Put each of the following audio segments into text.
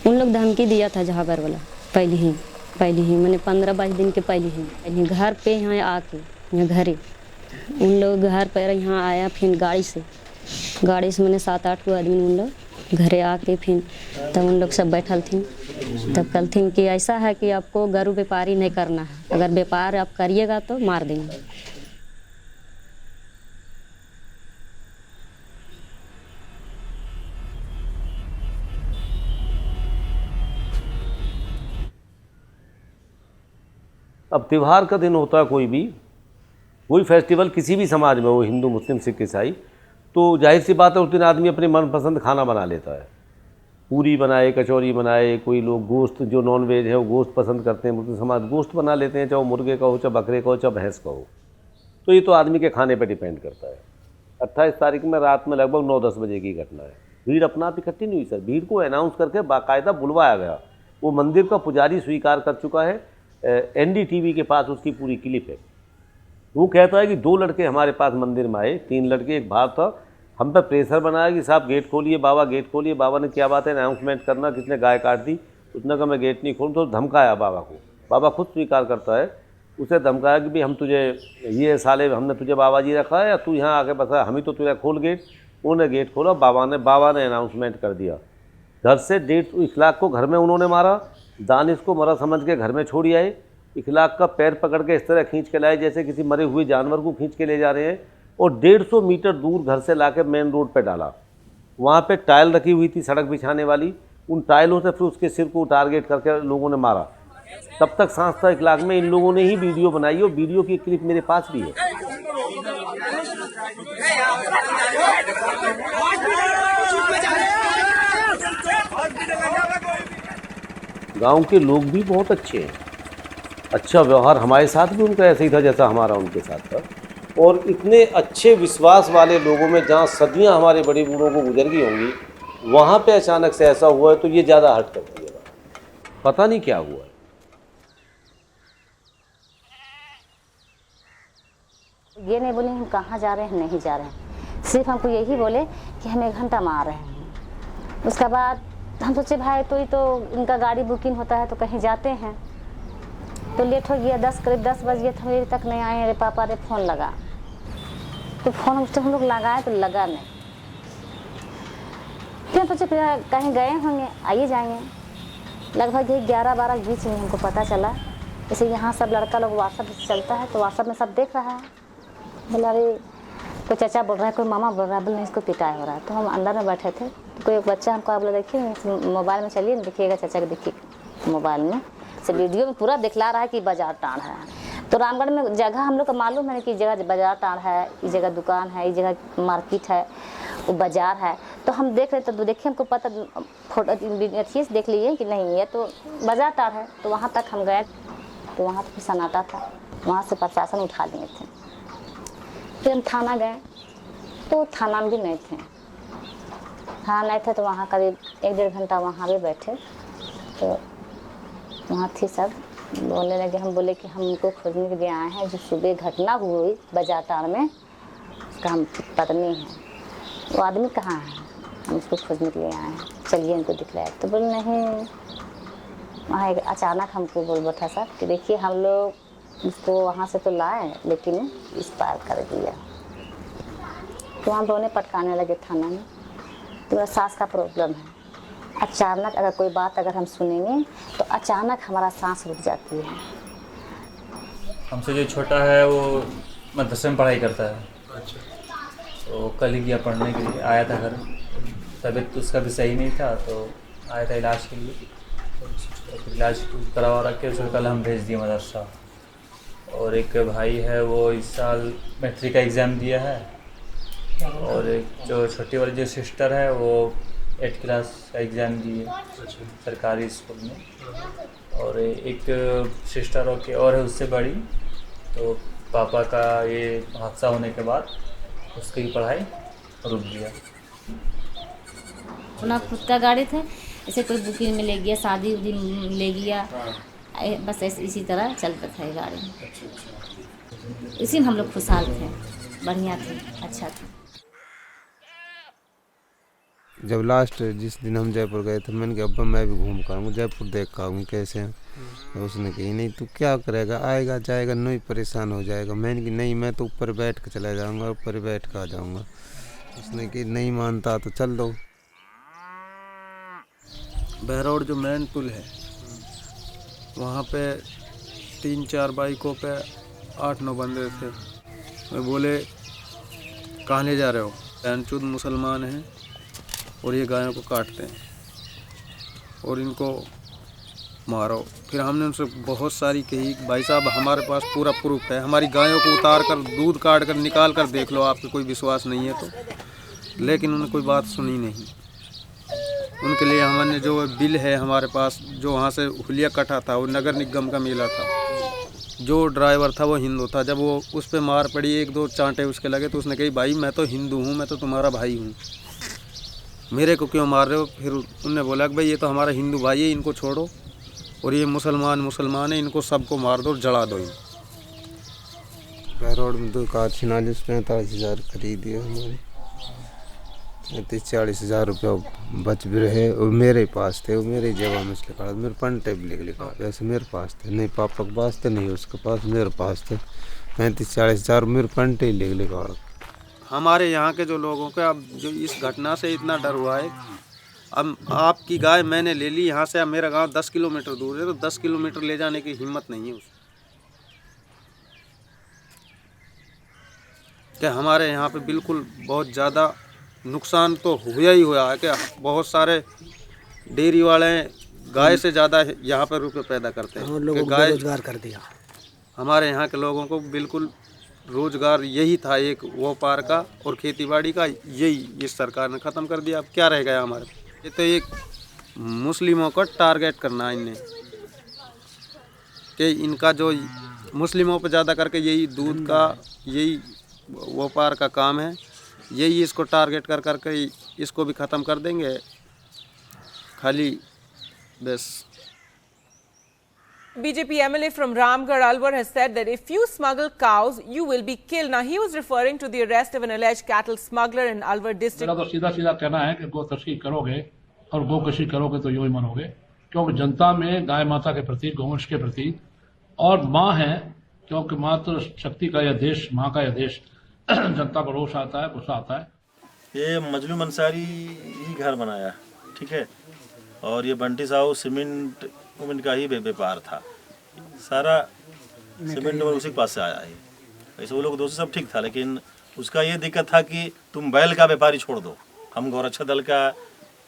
उन लोग धमकी दिया था जहाबर वाला पहले ही मैंने 15-22 दिन के पहले ही घर पे यहाँ आके यहाँ घरे उन लोग घर पर यहाँ आया, फिर गाड़ी से मैंने 7-8 को आदमी उन लोग घरे आके फिर तब उन लोग सब बैठल थी। तब कहलथिन कि ऐसा है कि आपको गरु व्यापारी नहीं करना है, अगर व्यापार आप करिएगा तो मार देंगे। अब त्यौहार का दिन होता है, कोई फेस्टिवल किसी भी समाज में हो, हिंदू मुस्लिम सिख ईसाई, तो जाहिर सी बात है उस दिन आदमी अपने मनपसंद खाना बना लेता है। पूरी बनाए, कचौरी बनाए, कोई लोग गोश्त जो नॉन वेज है वो गोश्त पसंद करते हैं, मुस्लिम समाज गोश्त बना लेते हैं, चाहे मुर्गे का हो, चाहे बकरे का हो, चाहे भैंस का हो। तो ये तो आदमी के खाने पर डिपेंड करता है। 28 तारीख में रात में लगभग 9-10 बजे की घटना है। भीड़ अपना आप इकट्ठी नहीं हुई सर, भीड़ को अनाउंस करके बाकायदा बुलवाया गया। वो मंदिर का पुजारी स्वीकार कर चुका है, NDTV के पास उसकी पूरी क्लिप है। वो कहता है कि 2 लड़के हमारे पास मंदिर में आए, 3 लड़के एक बाहर था, हम पे प्रेशर बनाया कि साहब गेट खोलिए, बाबा गेट खोलिए। बाबा ने क्या बात है अनाउंसमेंट करना, किसने गाय काट दी, उसने कहा मैं गेट नहीं खोलूँ, तो धमकाया बाबा को। बाबा खुद स्वीकार करता है, उसे धमकाया कि भाई हम तुझे ये साले हमने तुझे बाबा जी रखा है या तू यहाँ आके बसा, हम ही तो तुझे खोल गेट। उन्होंने गेट खोला, बाबा ने अनाउंसमेंट कर दिया। घर से 1.5 इखलाक को घर में उन्होंने मारा, दानिश को मरा समझ के घर में छोड़ी आए। इखलाक का पैर पकड़ के इस तरह खींच के लाए जैसे किसी मरे हुए जानवर को खींच के ले जा रहे हैं, और 150 मीटर दूर घर से लाके मेन रोड पे डाला। वहाँ पे टाइल रखी हुई थी सड़क बिछाने वाली, उन टाइलों से फिर उसके सिर को टारगेट करके लोगों ने मारा। तब तक सांस था इखलाक में। इन लोगों ने ही वीडियो बनाई और वीडियो की क्लिप मेरे पास भी है। गांव के लोग भी बहुत अच्छे हैं, अच्छा व्यवहार हमारे साथ भी उनका ऐसे ही था जैसा हमारा उनके साथ था। और इतने अच्छे विश्वास वाले लोगों में जहाँ सदियाँ हमारे बड़े बूढ़ों को गुजर गई होंगी, वहाँ पे अचानक से ऐसा हुआ है तो ये ज़्यादा हर्ट करती है। पता नहीं क्या हुआ है। ये नहीं बोले हम कहाँ जा रहे हैं, नहीं जा रहे हैं, सिर्फ हमको यही बोले कि हम 1 घंटा में आ रहे हैं। उसके बाद हम सोचे भाई तो ही तो इनका गाड़ी बुकिंग होता है तो कहीं जाते हैं, तो लेट हो गया। करीब 10 बज गया था, अभी तक नहीं आए। अरे पापा ने फ़ोन लगा, तो फ़ोन उस टाइम हम लोग लगाए तो लगा नहीं। फिर सोचे कहीं गए होंगे, आइए जाएंगे। लगभग 11-12 के बीच में हमको पता चला, जैसे यहाँ सब लड़का लोग व्हाट्सएप चलता है तो व्हाट्सएप में सब देख रहा है। बोला अरे कोई चाचा बोल रहा है, कोई मामा बोल रहा है, बोले नहीं इसको पिटाया हो रहा है। तो हम अंदर में बैठे थे, तो कोई एक बच्चा हमको बोला देखिए मोबाइल में चलिए देखिएगा चाचा के, देखिए मोबाइल में से वीडियो में पूरा दिखला रहा है कि बाजार टाड़ है। तो रामगढ़ में जगह हम लोग को मालूम है कि जगह बाजार टाड़ है, इस जगह दुकान है, इस जगह मार्केट है, वो बाजार है। तो हम देख रहे थे, तो देखिए हमको पता फोटो अच्छी से देख लिए कि नहीं ये तो बाजार टाड़ है। तो वहाँ तक हम गए तो वहाँ तो सन्नाटा था, वहाँ से प्रशासन उठा लिए थे। फिर हम थाना गए तो थाना में भी नहीं थे। थाना नहीं थे तो वहाँ करीब 1-1.5 घंटा वहाँ भी बैठे। तो वहाँ थी सब बोलने लगे, हम बोले कि हम उनको खोजने के लिए आए हैं जो सुबह घटना हुई बाजार टाड़ में, उसका हम पत्नी है, वो आदमी कहाँ है, हम उसको खोजने के लिए आए हैं, चलिए इनको दिखलाए। तो बोले नहीं। वहाँ एक अचानक हमको बोल बैठा सर कि देखिए हम लोग उसको वहाँ से तो लाए लेकिन इस पार कर दिया। तो हम रोने पटकाने लगे थाना में। तो मेरा सांस का प्रॉब्लम है, अचानक अगर कोई बात अगर हम सुनेंगे तो अचानक हमारा सांस रुक जाती है। हमसे जो छोटा है वो मदरसे में पढ़ाई करता है। अच्छा। तो कल ही गया पढ़ने के लिए, आया था घर, तबीयत उसका भी सही नहीं था तो आया था इलाज के लिए। तो इलाज करवा रख के उसको कल हम भेज दिए मदरसा। और एक भाई है वो इस साल मैट्रिक का एग्ज़ाम दिया है, और एक जो छोटी वाली जो सिस्टर है वो 8th क्लास का एग्ज़ाम दिए सरकारी स्कूल में। और एक सिस्टर और है उससे बड़ी, तो पापा का ये हादसा होने के बाद उसकी पढ़ाई रुक गया। अपना खुद का गाड़ी थे, ऐसे कोई बुकिंग में ले गया, शादी उदी ले गया, बस ऐसे इसी तरह चलता था ये गाड़ी। इसी में हम लोग खुशहाल थे, बढ़िया थे, अच्छा था। जब लास्ट जिस दिन हम जयपुर गए थे मैंने कहा अब्बा मैं भी घूम कर आऊँगा, जयपुर देख कर आऊँगा कैसे हैं। तो उसने कही नहीं तू क्या करेगा, आएगा जाएगा नहीं परेशान हो जाएगा। मैंने कहा नहीं मैं तो ऊपर बैठ कर चला जाऊँगा, ऊपर बैठ कर आ जाऊँगा। उसने कही नहीं मानता तो चल दो। बहरौड़ जो मेन पुल है वहाँ पे 3-4 बाइकों पे 8-9 बंदे थे। मैं बोले कहाँ ले जा रहे हो? पैनचुद मुसलमान हैं और ये गायों को काटते हैं और इनको मारो। फिर हमने उनसे बहुत सारी कही भाई साहब हमारे पास पूरा प्रूफ है, हमारी गायों को उतार कर दूध काट कर निकाल कर देख लो, आपके कोई विश्वास नहीं है तो। लेकिन उन्होंने कोई बात सुनी नहीं। उनके लिए हमने जो बिल है हमारे पास, जो वहाँ से हुलिया कटा था वो नगर निगम का मिला था। जो ड्राइवर था वो हिंदू था। जब वो उस पर मार पड़ी, 1-2 चांटे उसके लगे तो उसने कही भाई मैं तो हिंदू हूँ, मैं तो तुम्हारा भाई हूँ, मेरे को क्यों मार रहे हो? फिर उनने बोला कि भाई ये तो हमारा हिंदू भाई है, इनको छोड़ो, और ये मुसलमान है, इनको सबको मार दो, जला दो। बहरौड़ में 2 कार छिना जिसमें 45,000 खरीदी है हमारी। 30-40,000 रुपया बच भी रहे और मेरे पास थे, वो मेरे जेबा में से निकाला, मेरे पंटे भी लिखा वैसे मेरे पास थे, नहीं पापा के पास थे नहीं उसके पास, मेरे पास थे। 35-40,000 मेरे पंटे ही लिखा। हमारे यहाँ के जो लोगों का अब जो इस घटना से इतना डर हुआ है, अब आपकी गाय मैंने ले ली यहाँ से, अब मेरा गांव 10 किलोमीटर दूर है, तो 10 किलोमीटर ले जाने की हिम्मत नहीं है उसकी। क्या हमारे यहाँ पे बिल्कुल बहुत ज़्यादा नुकसान तो हुआ ही हुआ है कि बहुत सारे डेयरी वाले गाय से ज़्यादा यहाँ पर रुपए पैदा करते हैं। लोगों को रोजगार कर दिया। हमारे यहाँ के लोगों को बिल्कुल रोजगार यही था एक व्यापार का और खेतीबाड़ी का, यही इस सरकार ने ख़त्म कर दिया। अब क्या रह गया हमारे? ये तो एक मुस्लिमों का टारगेट करना है इन्हें कि इनका जो मुस्लिमों पर ज़्यादा करके यही दूध का यही व्यापार का काम है, यही इसको टारगेट कर करके इसको भी ख़त्म कर देंगे खाली बस। BJP MLA from Ramgarh, Alwar has said that if you smuggle cows, you will be killed. Now, he was referring to the arrest of an alleged cattle smuggler in Alwar district. मेरा तो सीधा कहना है कि गौ तस्करी करोगे और गौ कशी करोगे तो यूं ही मरोगे, क्योंकि जनता में गाय माता के प्रति, गौवंश के प्रति और माँ है, क्योंकि मातृ शक्ति का यह देश, माँ का यह देश, जनता को रोष आता है, गुस्सा आता है। ये मजलूम अंसारी ही घर बनाया, ठीक है, और ये बंटी साहू सीमेंट का ही व्यापार था, सारा सीमेंट उसी के पास से आया है। वैसे वो लोग दोस्त सब ठीक था, लेकिन उसका ये दिक्कत था कि तुम बैल का व्यापारी छोड़ दो, हम गौरक्षा दल का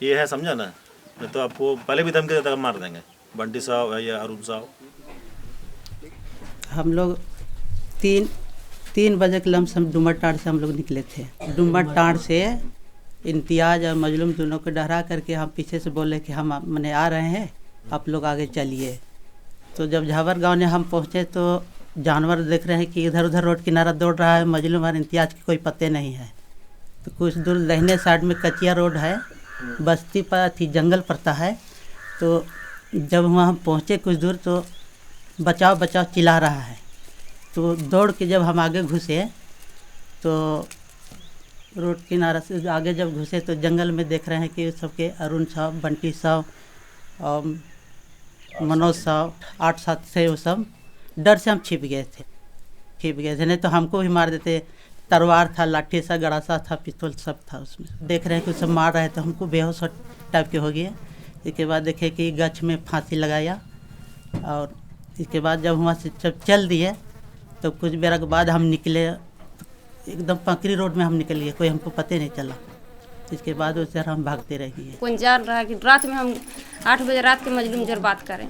ये है, समझा ना, नहीं तो आपको पहले भी धमकी देता मार देंगे। बंटी साहब है या अरुण साहब। हम लोग 3 बजे के लमसम डुमरटांड से हम लोग निकले थे। डुमरटांड से इम्तियाज और मजलूम दोनों को डरा करके हम पीछे से बोले कि हम मैंने आ रहे हैं, आप लोग आगे चलिए। तो जब झावर गांव ने हम पहुंचे तो जानवर देख रहे हैं कि इधर उधर रोड किनारा दौड़ रहा है, मजलूम और इम्तियाज की कोई पते नहीं है। तो कुछ दूर दाहिने साइड में कचिया रोड है, बस्ती पर थी, जंगल पड़ता है। तो जब वहाँ पहुँचे कुछ दूर तो बचाओ बचाओ चिल्ला रहा है। तो दौड़ के जब हम आगे घुसे तो रोड किनारा से आगे जब घुसे तो जंगल में देख रहे हैं कि सबके अरुण साहब, बंटी साहब और मनोज साहब 8-7 थे, वो सब डर से हम छिप गए थे, नहीं तो हमको भी मार देते। तलवार था, लाठी सा, गड़ासा था, पिस्तौल सब था उसमें। देख रहे हैं कि सब मार रहे, तो हमको बेहोश टाइप के हो गए। इसके बाद देखे कि गछ में फांसी लगाया, और इसके बाद जब वहाँ से जब चल दिए तो कुछ देर के बाद हम निकले, एकदम पंकरी रोड में हम निकल गए, कोई हमको पता नहीं चला। इसके बाद उस तरह हम भागते रह गए। कौन जान रहा है कि रात में हम 8 बजे रात के मजलूम जर बात करें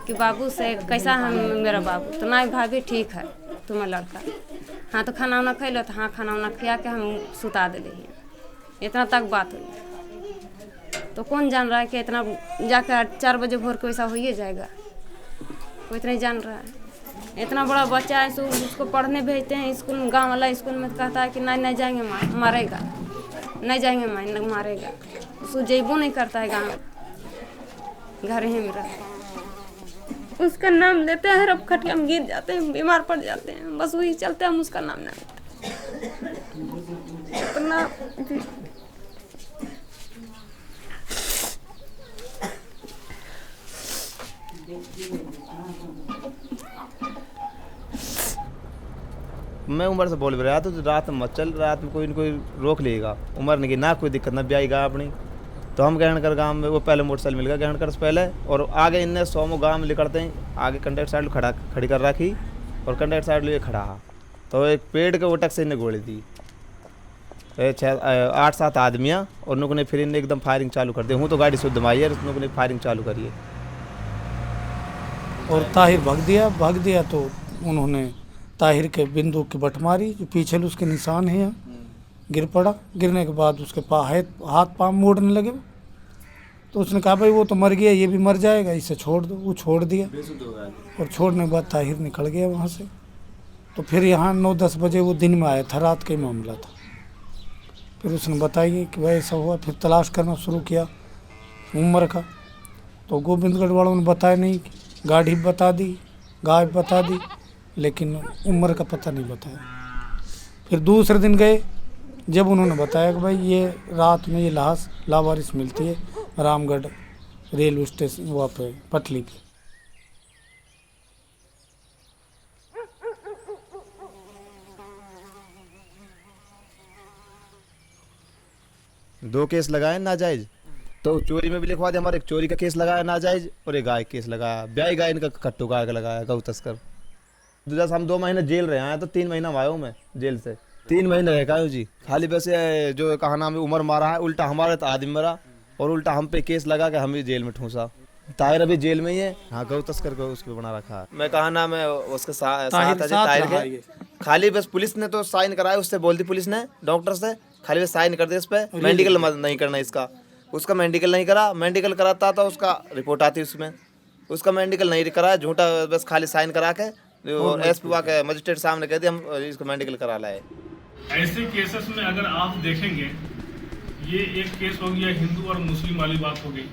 कि बाबू से कैसा हम मेरा बाबू, तो ना भाभी ठीक है तुम्हारा लड़का, हाँ तो खाना वाना खैलो, तो हाँ खाना वाना खिया के हम सुता दे रही हैं, इतना तक बात हुई। तो कौन जान रहा है कि इतना जाकर 4 बजे भोर को ऐसा हो ही जाएगा, कोई इतना ही जान रहा है। इतना बड़ा बच्चा है, सो उसको पढ़ने भेजते हैं स्कूल, गांव वाला स्कूल में, कहता है कि नहीं जाएंगे मारेगा, नहीं जाएंगे मारेगा, उसको जेबो नहीं करता है, गाँव घर ही में रहता। उसका नाम लेते हैं, रब खटिया में गिर जाते हैं, बीमार पड़ जाते हैं, बस वही चलते हम उसका नाम ना लेते। इतना मैं उमर से बोल भी रहा तो रात में मत चल, रात में कोई न कोई रोक लेगा। उमर ने की ना कोई दिक्कत ना ब्याई गा अपनी। तो हम गहनकर गांव में वो पहले मोटरसाइकिल मिल गया गहनकर से पहले, और आगे इनने 100 गांव में निकलते हैं, आगे कंडक्टर साइड खड़ी कर रखी और कंडक्टर साइड लिए खड़ा। तो एक पेड़ के उटक से इन्हें गोली दी 8-7 आदमियाँ, और उनको ने फिर इन्हें एकदम फायरिंग चालू कर दी। हूँ तो गाड़ी शुद्ध माई है, उनको ने फायरिंग चालू करी है। और ताहिर भाग दिया तो उन्होंने ताहिर के बिंदु की बट मारी, जो पीछे उसके निशान हैं, यहाँ गिर पड़ा। गिरने के बाद उसके हाथ पाँव मोड़ने लगे। तो उसने कहा भाई वो तो मर गया, ये भी मर जाएगा, इसे छोड़ दो। वो छोड़ दिया, और छोड़ने के बाद ताहिर निकल गया वहाँ से। तो फिर यहाँ 9-10 बजे वो दिन में आया था, रात का ही मामला था। फिर उसने बताइए कि भाई ऐसा हुआ। फिर तलाश करना शुरू किया उमर का, तो गोविंदगढ़ वालों ने बताया नहीं। गाड़ी बता दी, गाय बता दी, लेकिन उमर का पता नहीं बताया। फिर दूसरे दिन गए, जब उन्होंने बताया कि भाई ये रात में ये लाश लावारिस मिलती है रामगढ़ रेलवे स्टेशन वहाँ पे पटली पे। दो केस लगाए नाजायज, तो चोरी में भी लिखवा दिया हमारे। एक चोरी का केस लगाया नाजायज, और एक गाय केस लगाया, ब्याई गाय इनका कट्टू गाय का लगाया, गौ तस्कर। जैसे हम 2 महीने जेल रहे हैं, तो 3 महीना आया हूँ मैं जेल से। 3 महीने रह गए जी। खाली वैसे जो कहा नाम है उमर मारा है, उल्टा हमारे तो आदमी मरा, और उल्टा हम पे केस लगा के हम भी जेल में ठूंसा। ताहिर अभी जेल में ही है। हाँ, गौ तस्कर को उसको बना रखा है। मैं कहा नाम है उसके साथ ताहिर के। खाली बस पुलिस ने तो साइन कराया, उससे बोल दी पुलिस ने, डॉक्टर से खाली बस साइन कर दे इस पे। मेडिकल नहीं करना इसका, उसका मेडिकल नहीं करा। मेडिकल कराता था उसका रिपोर्ट आती उसमें, उसका मेडिकल नहीं करा, झूठा बस खाली साइन करा के एसपी के मजिस्ट्रेट सामने कह दिया हम इसको मेडिकल करा लाए। ऐसे केसेस में अगर आप देखेंगे, ये एक केस हो गया हिंदू और मुस्लिम वाली बात हो गई,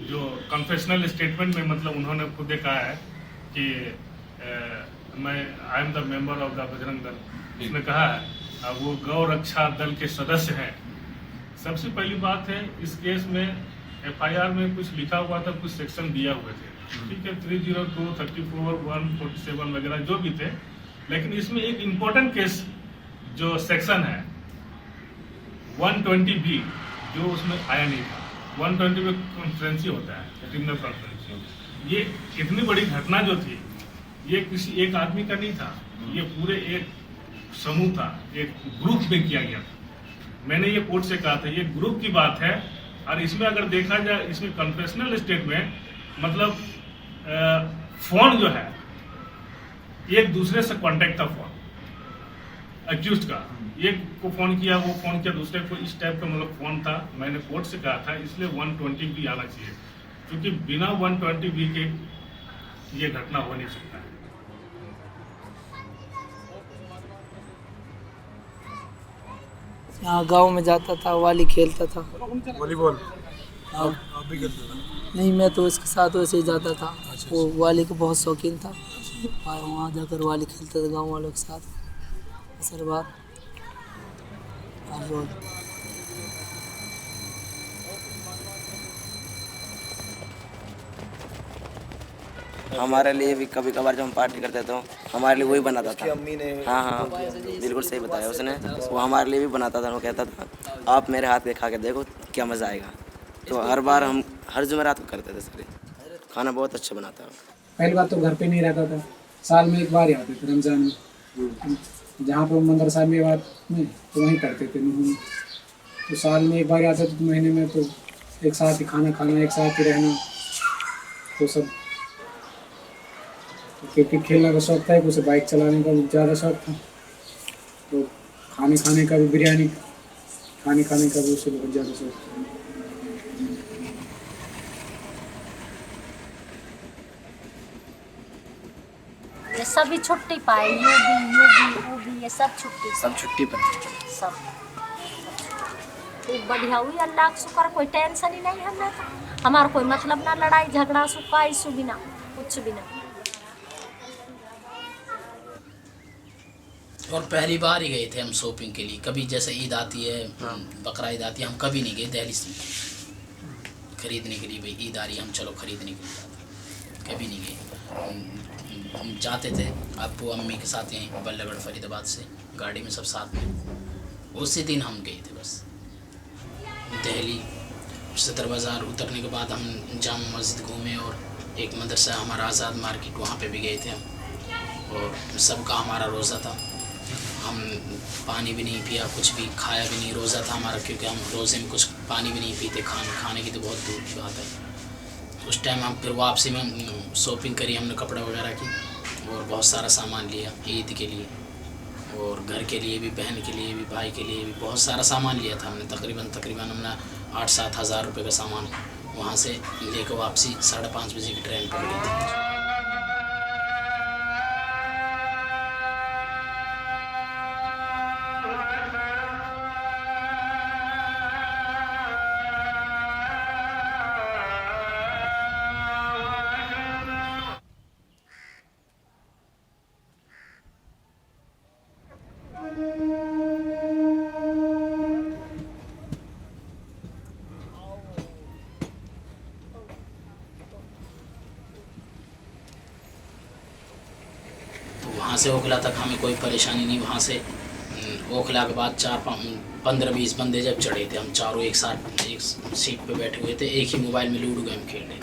जो कन्फेशनल स्टेटमेंट में मतलब उन्होंने खुद कहा है कि मैं I am the member of the Bajrang Dal. उसने कहा है वो गौ रक्षा दल के सदस्य हैं। सबसे पहली बात है, इस केस में FIR में कुछ लिखा हुआ था, कुछ सेक्शन दिया हुए थे, ठीक है, 302, 34, 147 वगैरह जो भी थे। लेकिन इसमें एक इम्पोर्टेंट केस जो सेक्शन है 120B, जो उसमें आया नहीं था। 120 में कॉन्फ्रेंसी होता है, क्रिमिनल कॉन्फ्रेंसी। ये इतनी बड़ी घटना जो थी, ये किसी एक आदमी का नहीं था, ये पूरे एक समूह था, एक ग्रुप में किया गया था। मैंने ये कोर्ट से कहा था, ये ग्रुप की बात है। और इसमें अगर देखा जाए, इसमें कन्फेशनल स्टेटमेंट मतलब फोन जो है, एक दूसरे से कांटेक्ट था, फोन अक्यूज्ड का, एक को फोन किया, वो फोन किया दूसरे को, इस टाइप का मतलब फोन था। मैंने कोर्ट से कहा था, इसलिए 120B आना चाहिए, क्योंकि बिना 120B के ये घटना हो नहीं सकता है। यहाँ गांव में जाता था, वाली खेलता था, वॉलीबॉल। आप भी खेलते थे? नहीं, मैं तो उसके साथ वैसे ही जाता था। वो वाली का बहुत शौकीन था, और वहाँ जाकर वाली खेलते थे गांव वालों के साथ, असर बार और रोज। हमारे लिए भी कभी कभार जब हम पार्टी करते थे, हमारे लिए वही बनाता था। अम्मी ने हाँ, बिल्कुल सही बताया उसने। वो हमारे लिए भी बनाता था। वो कहता था आप मेरे हाथ के खा के देखो क्या मज़ा आएगा। तो हर बार हम हर जुमेरात को करते थे। सारे खाना बहुत अच्छा बनाता है। पहली बात तो घर पे नहीं रहता था, साल में एक बार ही आते थे रमज़ान में, जहाँ पर मदरसा में बात में तो वहीं करते थे। तो साल में एक बार आते थे, तो महीने में तो एक साथ ही खाना खाना, एक साथ ही रहना, तो सब। क्रिकेट खेलने का शौक था, उसे बाइक चलाने का भी ज़्यादा शौक था, तो खाने का भी, बिरयानी खाने का भी उसे बहुत ज़्यादा शौक था। ये सभी छुट्टी पाए, वो भी ये सब छुट्टी पर सब खूब बढ़िया हुई। अल्लाह का शुक्र, कोई टेंशन ही नहीं हमने तो। हमारा कोई मतलब ना लड़ाई झगड़ा सुखा इशू भी ना, कुछ भी ना। और पहली बार ही गए थे हम शॉपिंग के लिए। कभी जैसे ईद आती है, बकरा ईद आती है, हम कभी नहीं गए दिल्ली से खरीदने के लिए। भाई ईद आ रही है, हम चलो खरीदने के लिए, कभी नहीं गए। हम जाते थे अब्बू अम्मी के साथ यहीं बल्लभगढ़ फरीदाबाद से गाड़ी में सब साथ में। उसी दिन हम गए थे बस दिल्ली सदर बाज़ार। उतरने के बाद हम जामा मस्जिद घूमे और एक मदरसा हमारा आज़ाद मार्केट, वहाँ पे भी गए थे हम। और सबका हमारा रोज़ा था, हम पानी भी नहीं पिया, कुछ भी खाया भी नहीं। रोज़ा था हमारा क्योंकि हम रोज़े में कुछ पानी भी नहीं पीते, खाने की तो बहुत दूर की बात है। उस टाइम हम फिर वापसी में शॉपिंग करी हमने कपड़ा वगैरह की और बहुत सारा सामान लिया ईद के लिए और घर के लिए भी, बहन के लिए भी, भाई के लिए भी बहुत सारा सामान लिया था हमने। तकरीबन हमने 8-7 हज़ार रुपये का सामान वहाँ से लेकर वापसी 5:30 बजे की ट्रेन पकड़ी थी। वहाँ से ओखला तक हमें कोई परेशानी नहीं। वहाँ से ओखला के बाद 15-20 बंदे जब चढ़े थे, हम चारों एक साथ एक सीट पे बैठे हुए थे, एक ही मोबाइल में लूडो गेम खेल रहे थे।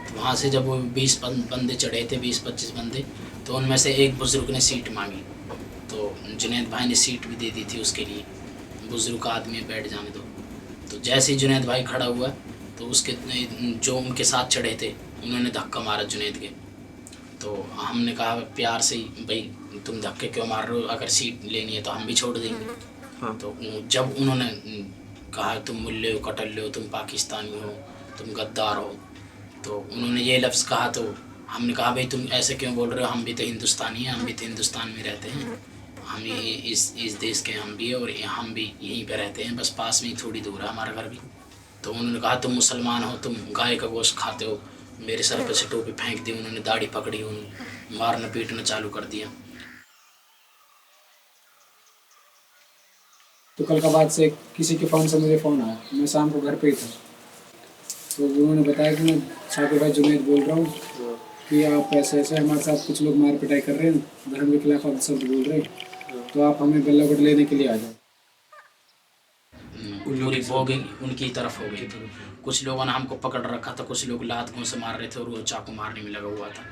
तो वहाँ से जब वो 20 बंदे चढ़े थे, 20-25 बंदे, तो उनमें से एक बुज़ुर्ग ने सीट मांगी तो जुनैद भाई ने सीट भी दे दी थी उसके लिए, बुज़ुर्ग आदमी बैठ जाने दो। तो जैसे ही जुनैद भाई खड़ा हुआ तो उसके जो उनके साथ चढ़े थे उन्होंने धक्का मारा जुनैद के। तो हमने कहा प्यार से ही, भाई तुम धक्के क्यों मार रहे हो, अगर सीट लेनी है तो हम भी छोड़ देंगे। हाँ। तो जब उन्होंने कहा तुम मुल्ले हो, कटल्ले हो, तुम पाकिस्तानी हो, तुम गद्दार हो, तो उन्होंने ये लफ्ज़ कहा तो हमने कहा भाई तुम ऐसे क्यों बोल रहे हो, हम भी तो हिंदुस्तानी हैं, हम भी तो हिंदुस्तान में रहते हैं, हम इस देश के हम भी और हम भी यहीं पे रहते हैं, बस पास में ही थोड़ी दूर है हमारा घर भी। तो उन्होंने कहा तुम मुसलमान हो, तुम गाय का गोश्त खाते हो। मेरे सर पे से टोपी फेंक दी उन्होंने, दाढ़ी पकड़ी, उन्होंने मारना पीटना चालू कर दिया। तो कल का बाद से किसी के फ़ोन से मुझे फ़ोन आया, मैं शाम को घर पे ही था, तो उन्होंने बताया कि मैं शाकिर भाई जुनैद बोल रहा हूँ कि आप ऐसे ऐसे हमारे साथ कुछ लोग मार पिटाई कर रहे हैं, धर्म के खिलाफ आप शब्द बोल रहे हैं, तो आप हमें बल्लभगढ़ लेने के लिए आ जाओ। पूरी बोगी उनकी तरफ हो गई थी। कुछ लोगों ने हमको पकड़ रखा था, कुछ लोग लात से मार रहे थे और वो चाकू मारने में लगा हुआ था।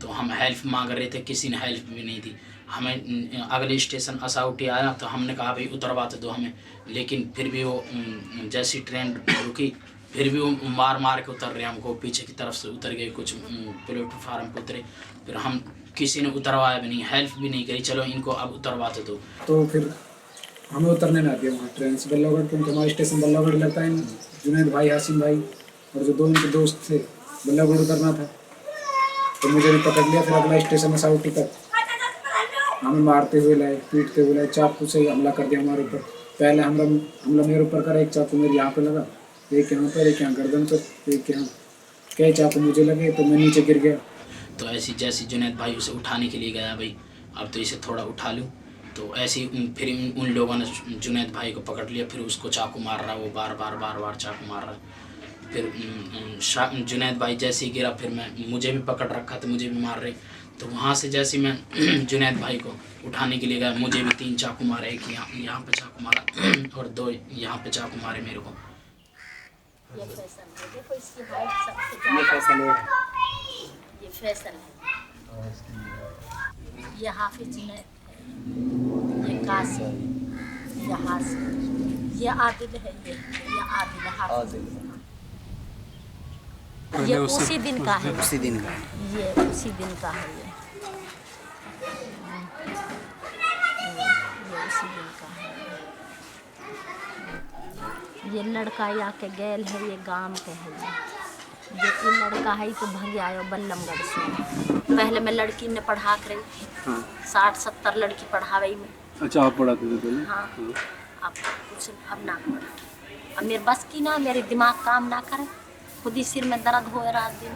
तो हम हेल्प मांग रहे थे, किसी ने हेल्प भी नहीं दी हमें। अगले स्टेशन असाउटी आया तो हमने कहा भाई उतरवाते दो हमें, लेकिन फिर भी वो जैसी ट्रेन रुकी फिर भी वो मार के उतर रहे हमको, पीछे की तरफ से उतर गए, कुछ प्लेटफार्म पर उतरे, फिर हम किसी ने उतरवाया भी नहीं, हेल्प भी नहीं करी, चलो इनको अब उतरवाते दो। तो फिर हमें उतरने ना दिया वहाँ ट्रेन से बल्लभगढ़, क्योंकि हमारा स्टेशन बल्लभगढ़ लगता है। जुनैद भाई, हासिम भाई और जो दो उनके दोस्त थे, बल्लभगढ़ उतरना था, तो मुझे भी पकड़ लिया। फिर अगला स्टेशन है साउटी तक, हमें मारते हुए लाए, पीटते हुए लाए, चाकू से हमला कर दिया हमारे ऊपर। पहले हमला मेरे ऊपर करा, एक चाकू मेरे यहाँ पे लगा, एक यहाँ पर, एक यहाँ गर्दन पर, एक यहाँ, कई चाकू मुझे लगे तो मैं नीचे गिर गया। तो ऐसी जैसी जुनैद भाई उसे उठाने के लिए गया, भाई अब तो इसे थोड़ा उठा लूँ, तो ऐसे ही फिर उन लोगों ने जुनैद भाई को पकड़ लिया, फिर उसको चाकू मार रहा, वो बार बार चाकू मार रहा। फिर जुनैद भाई जैसे ही गिरा, फिर मुझे भी पकड़ रखा तो मुझे भी मार रहे। तो वहाँ से जैसे मैं जुनैद भाई को उठाने के लिए गया, मुझे भी 3 चाकू मारे, एक यहाँ पे चाकू मारा और 2 यहाँ पे चाकू मारे मेरे को। ये फैशन है, ये फैशन है, ये हाफिज जुनैद, ये कासिम, ये हासिम, ये आदिल है, ये आदिल हाफिज, ये उसी दिन का है, उसी दिन का ये उसी दिन का है, ये उसी दिन का है। ये लड़का यहाँ के गैल है, ये गांव के है, ये लड़का है तो भाग आयो बल्लभगढ़ से। पहले मैं लड़की ने पढ़ा कर 60-70 लड़की पढ़ावे में। अच्छा, आप पढ़ाते थे पहले? हाँ, अब कुछ अब ना पढ़ा, अब मेरे बस की ना, मेरे दिमाग काम ना करे, खुद ही सिर में दर्द हो रात दिन।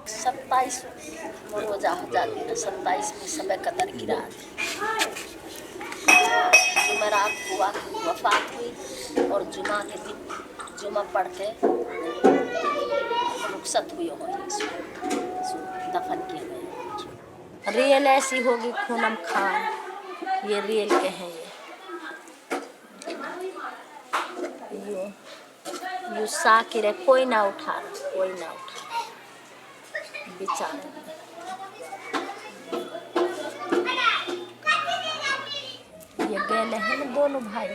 सत्ताईस रोजा हो जाती है, 27 में समय कदर की रात, जुमेरात हुआ वफात हुई, और जुमा के दिन जुमा पढ़ के रुखसत हुई होगी इसमें दफन किया गया। रियल ऐसी होगी पूनम खान, ये रियल के हैं ये यू साकिर है, कोई ना उठा रहा, कोई ना उठा बेचारे। ये गए हैं ना दोनों भाई,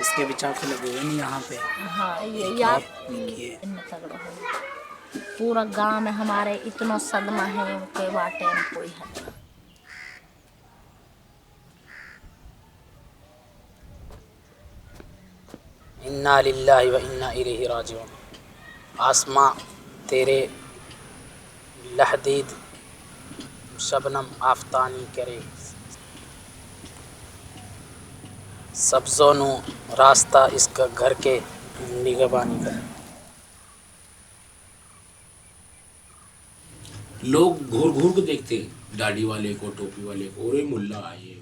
इसके भी चाकू लगे हुए नहीं यहाँ पे। हाँ ये याद तगड़ा है। पूरा गांव में हमारे इतना सदमा है उनके वाटे में कोई है। इन्ना लिल्लाहि व इन्ना इलैहि राजिऊन। आसमां तेरे लहदीद शबनम आफतानी करे, सब्ज़ों नु रास्ता इसका घर के निगहबानी करे। लोग घूर घूर को देखते, दाढ़ी वाले को, टोपी वाले को, और मुल्ला आए।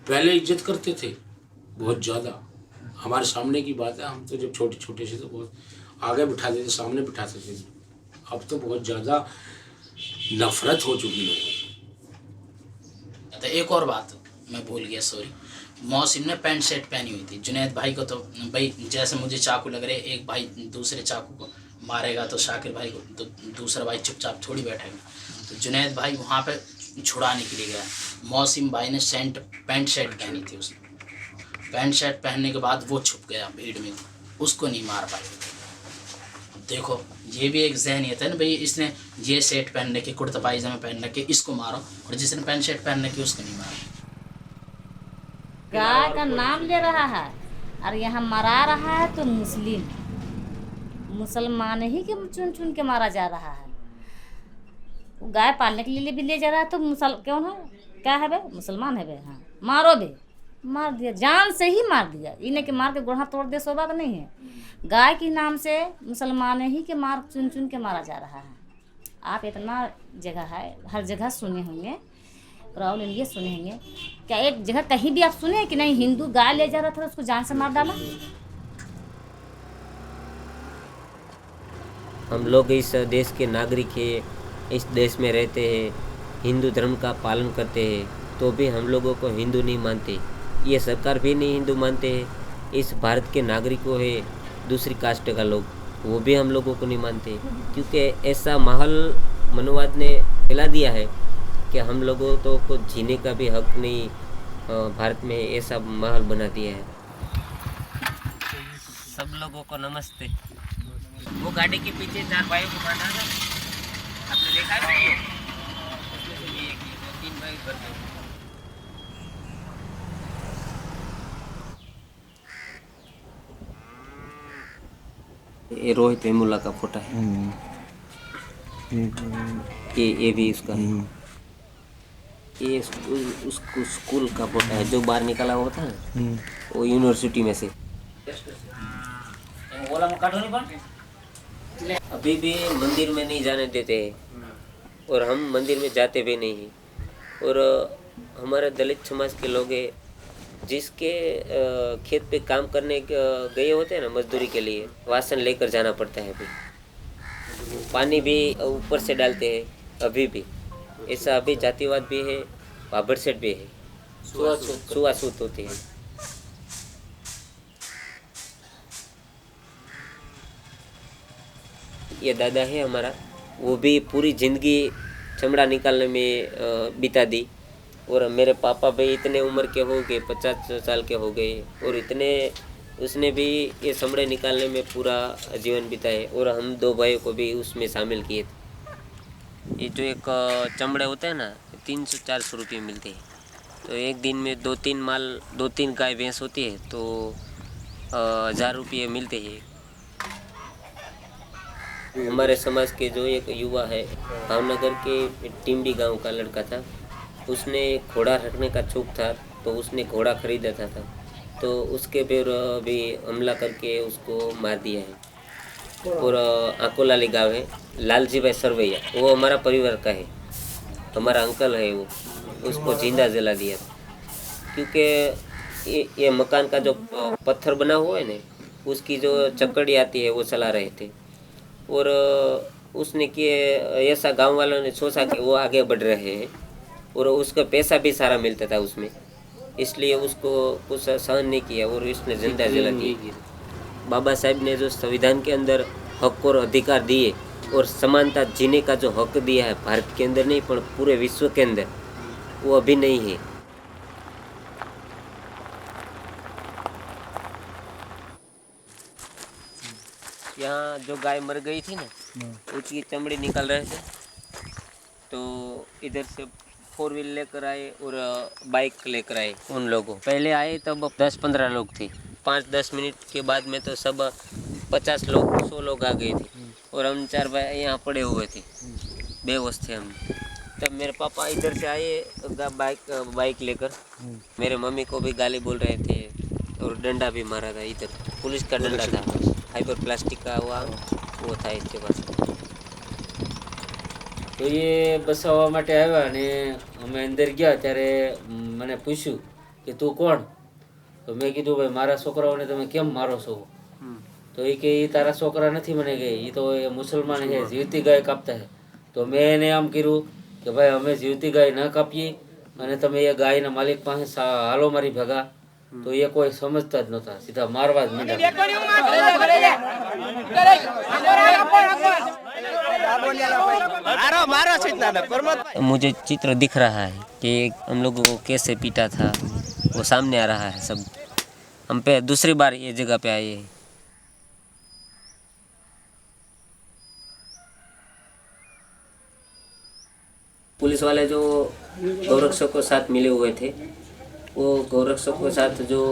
पहले इज्जत करते थे बहुत ज़्यादा। हमारे सामने की बात है, हम तो जब छोटे छोटे से तो बहुत आगे बिठाते थे, सामने बिठाते थे। अब तो बहुत ज़्यादा नफरत हो चुकी लोगों को। तो एक और बात मैं भूल गया, सॉरी। मौसिम ने पैंट शर्ट पहनी हुई थी। जुनैद भाई को तो भाई जैसे मुझे चाकू लग रहे, एक भाई दूसरे चाकू को मारेगा तो शाकिर भाई को तो दूसरा भाई चुपचाप थोड़ी बैठेगा। तो जुनैद भाई वहाँ पे छुड़ाने के लिए गया। मौसिम भाई ने पैंट शर्ट पहनी थी, उसने पैंट शर्ट पहनने के बाद वो छुप गया भीड़ में, उसको नहीं मार पाए। देखो ये भी एक ज़हनियत है ना भाई, इसने ये शर्ट पहन रखी, कुर्ता पायजामा पहन रखे, इसको मारो, और जिसने पैंट शर्ट पहन रखी उसको नहीं मारो। गाय का नाम ले रहा है और यहाँ मरा रहा है तो मुसलमान ही के चुन चुन के मारा जा रहा है। गाय पालने के लिए भी ले जा रहा है तो क्यों है, क्या है बे, मुसलमान है बे। हाँ मारो बे, मार दिया, जान से ही मार दिया। इन्हें के मार के गोढ़ा तोड़ दे सो बात नहीं है। गाय के नाम से मुसलमान ही के मार चुन चुन के मारा जा रहा है। आप इतना जगह है, हर जगह सुने होंगे, ऑल इंडिया सुने होंगे, क्या एक जगह कहीं भी आप सुने कि नहीं हिंदू गाय ले जा रहा था उसको जान से मार डाला? हम लोग इस देश के नागरिक हैं, इस देश में रहते हैं, हिंदू धर्म का पालन करते हैं, तो भी हम लोगों को हिंदू नहीं मानते। ये सरकार भी नहीं हिंदू मानते हैं। इस भारत के नागरिकों है दूसरी कास्ट का लोग, वो भी हम लोगों को नहीं मानते, क्योंकि ऐसा माहौल मनोवाद ने फैला दिया है कि हम लोगों तो को जीने का भी हक नहीं। भारत में ऐसा माहौल बना दिया है। सब लोगों को नमस्ते। वो गाड़ी के पीछे 4 भाइयों को बांधा था, आपने देखा है वीडियो? उसमें एक 3 भाई भर गए। ये रोहित वेमुला का फोटो है। ये भी उसका है। ये उसको स्कूल का फोटो है जो बाहर निकला हुआ था ना, वो यूनिवर्सिटी में से। अभी भी मंदिर में नहीं जाने देते हैं और हम मंदिर में जाते भी नहीं हैं। और हमारे दलित समाज के लोग हैं जिसके खेत पे काम करने गए होते हैं ना मजदूरी के लिए, वासन लेकर जाना पड़ता है। अभी पानी भी ऊपर से डालते हैं। अभी भी ऐसा अभी जातिवाद भी है, बाबर सेठ भी है, छुआछूत होती है। ये दादा है हमारा, वो भी पूरी ज़िंदगी चमड़ा निकालने में बिता दी। और मेरे पापा भी इतने उम्र के हो गए, 50 साल के हो गए, और इतने उसने भी ये चमड़े निकालने में पूरा जीवन बिताए। और हम 2 भाइयों को भी उसमें शामिल किए थे। ये जो एक चमड़े होते हैं ना, 300-400 रुपये मिलते हैं। तो एक दिन में 2-3 गाय भैंस होती है तो 1000 रुपये मिलते हैं। हमारे समाज के जो एक युवा है, भावनगर के टिम्बी गांव का लड़का था, उसने घोड़ा रखने का शौक था तो उसने घोड़ा खरीदा था तो उसके पर भी हमला करके उसको मार दिया है। और आकोलाली गाँव है, लालजी भाई सरवैया, वो हमारा परिवार का है, हमारा अंकल है, वो उसको जिंदा जला दिया था। क्योंकि ये मकान का जो पत्थर बना हुआ है ना, उसकी जो चक्कड़ी आती है वो चला रहे थे। और उसने किए ऐसा गांव वालों ने सोचा कि वो आगे बढ़ रहे हैं और उसका पैसा भी सारा मिलता था उसमें, इसलिए उसको कुछ सहन नहीं किया और इसने जिंदा जला दिया। बाबा साहब ने जो संविधान के अंदर हक और अधिकार दिए और समानता जीने का जो हक दिया है भारत के अंदर नहीं पर पूरे विश्व के अंदर, वो अभी नहीं है। यहाँ जो गाय मर गई थी ना, उसकी चमड़ी निकाल रहे थे, तो इधर से 4 व्हील लेकर आए और बाइक लेकर आए उन लोगों। पहले आए तब 10-15 लोग थे, 5-10 मिनट के बाद में तो सब 50 लोग 100 लोग आ गए थे और हम 4 भाई यहाँ पड़े हुए थे, बेहोश थे हम। तब मेरे पापा इधर से आए बाइक लेकर, मेरे मम्मी को भी गाली बोल रहे थे और डंडा भी मारा था। इधर पुलिस का डंडा था, फाइबर प्लास्टिक का वो था इसके पास। તો એ બસાવવા માટે આવ્યા અને અમે અંદર ગયા ત્યારે મને પૂછ્યું કે તું કોણ? તો મેં કીધું ભાઈ મારા છોકરાઓને તમે કેમ મારો છો? તો એ કે એ તારા છોકરા નથી મને કહે, એ તો એ મુસલમાન છે, જીવતી ગાય કાપતા છે। તો મેં એને આમ કર્યું કે ભાઈ અમે જીવતી ગાય ન કાપીએ અને તમે એ ગાયના માલિક પાસે હાલો મારી ભેગા। તો એ કોઈ સમજતા જ નહોતા, સીધા મારવા જ માંડ્યા। मुझे चित्र दिख रहा है कि हम लोगों को कैसे पीटा था, वो सामने आ रहा है सब। हम पे दूसरी बार ये जगह पे आए हैं। पुलिस वाले जो गौरक्षक के साथ मिले हुए थे, वो गौरक्षक के साथ जो